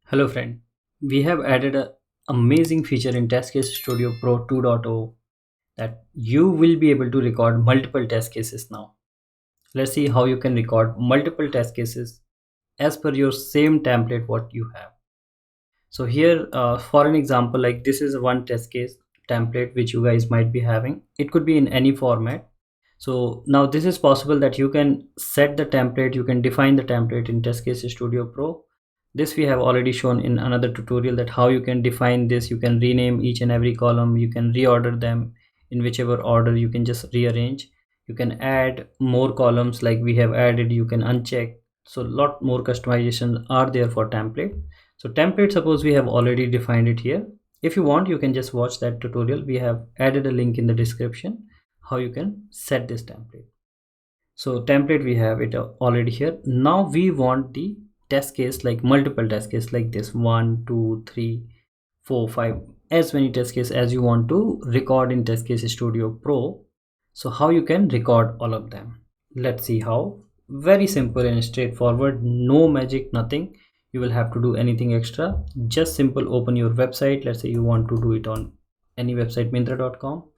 Hello friend, we have added an amazing feature in TestCase Studio Pro 2.0 that you will be able to record multiple test cases now. Let's see how you can record multiple test cases as per your same template what you have. So here for an example, like this is one test case template which you guys might be having. It could be in any format. So now this is possible that you can set the template, you can define the template in TestCase Studio Pro. This we have already shown in another tutorial, that how you can define this. You can rename each and every column, you can reorder them in whichever order, you can just rearrange. You can add more columns like we have added, you can uncheck. So a lot more customizations are there for template. So template, suppose we have already defined it here. If you want, you can just watch that tutorial. We have added a link in the description how you can set this template. So template, we have it already here. Now we want the test case, like multiple test case like this, 1 2 3 4 5, as many test case as you want to record in TestCase Studio Pro. So how you can record all of them? Let's see how. Very simple and straightforward, no magic, nothing you will have to do anything extra. Just simple, open your website. Let's say you want to do it on any website, myntra.com.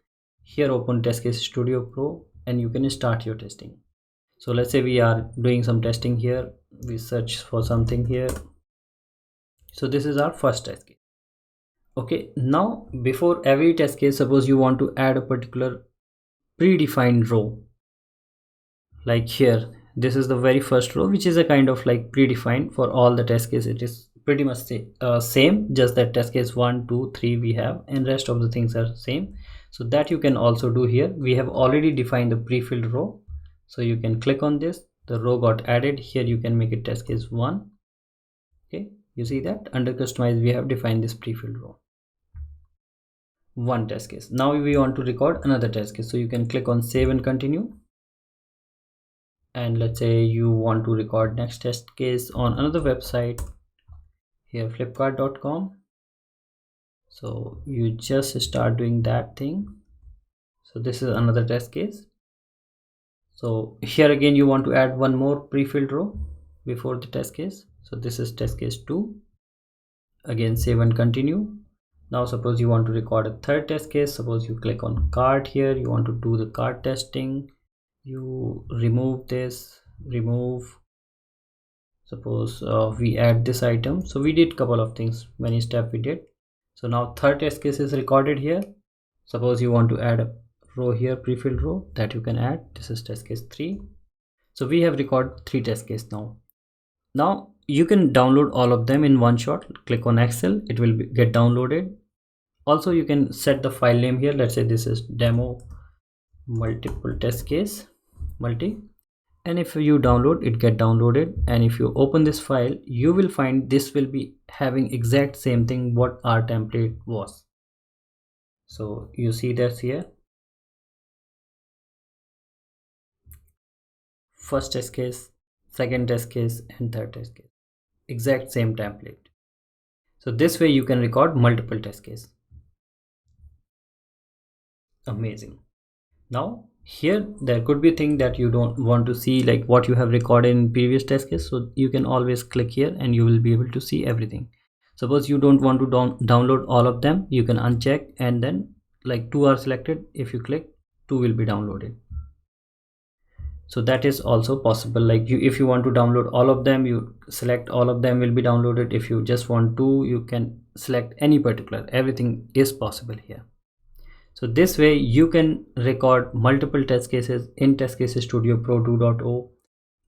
Here open TestCase Studio Pro and you can start your testing. So let's say we are doing some testing here. We search for something here. So this is our first test case. Okay, now before every test case, suppose you want to add a particular predefined row. Like here, this is the very first row, which is a kind of like predefined for all the test case. It is pretty much same, just that test case 1 2 3 we have, and rest of the things are same. So that you can also do here. We have already defined the pre-filled row, so you can click on this, the row got added here. You can make it test case 1. Okay, you see that under customize we have defined this pre-filled row, one test case. Now we want to record another test case, so you can click on save and continue. And let's say you want to record next test case on another website, here flipkart.com. so you just start doing that thing. So this is another test case. So here again you want to add one more pre-filled row before the test case. So this is test case 2. Again save and continue. Now suppose you want to record a third test case. Suppose you click on cart here, you want to do the cart testing. You remove this, remove. Suppose we add this item. So we did couple of things, many steps we did. So now third test case is recorded here. Suppose you want to add a row here, pre-filled row, that you can add. This is test case 3. So we have recorded 3 test case now. Now you can download all of them in one shot. Click on Excel, it will get downloaded. Also you can set the file name here. Let's say this is demo multiple test case multi, and if you download it, get downloaded. And if you open this file, you will find this will be having exact same thing what our template was. So you see that's here, first test case, second test case, and third test case, exact same template. So this way you can record multiple test case. Amazing. Now here there could be a thing that you don't want to see, like what you have recorded in previous test case. So you can always click here and you will be able to see everything. Suppose you don't want to download all of them, you can uncheck, and then like 2 are selected. If you click, 2 will be downloaded. So that is also possible. Like if you want to download all of them, you select all of them will be downloaded. If you just want to, you can select any particular, everything is possible here. So this way you can record multiple test cases in TestCase Studio Pro 2.0.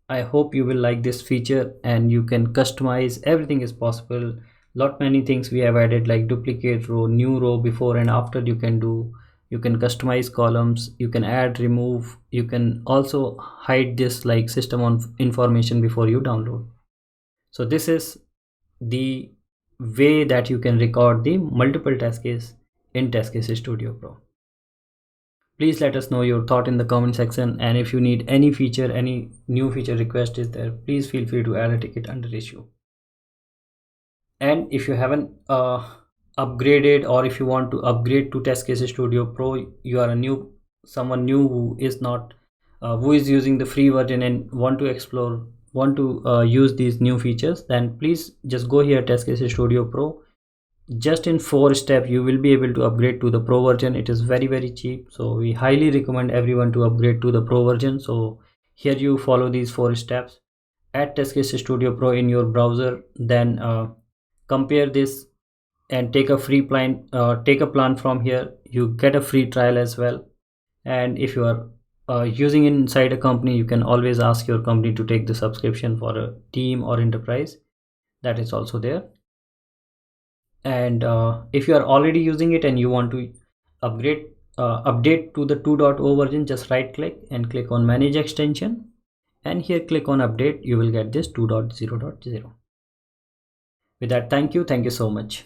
I hope you will like this feature, and you can customize, everything is possible. Lot many things we have added, like duplicate row, new row, before and after you can do. You can customize columns, you can add, remove. You can also hide this like system on information before you download. So this is the way that you can record the multiple test case in TestCase Studio Pro. Please let us know your thought in the comment section, and if you need any feature, any new feature request is there, please feel free to add a ticket under issue. And if you haven't upgraded, or if you want to upgrade to TestCase Studio Pro, you are someone new who is not who is using the free version and want to explore want to use these new features, then please just go here, TestCase Studio Pro. Just in 4 steps you will be able to upgrade to the pro version. It is very cheap, so we highly recommend everyone to upgrade to the pro version. So here you follow these 4 steps, add TestCase Studio Pro in your browser, then compare this and take a free plan, take a plan from here. You get a free trial as well, and if you are using inside a company, you can always ask your company to take the subscription for a team or enterprise. That is also there. And if you are already using it and you want to update to the 2.0 version, just right click and click on manage extension, and here click on update. You will get this 2.0.0. With that, thank you so much.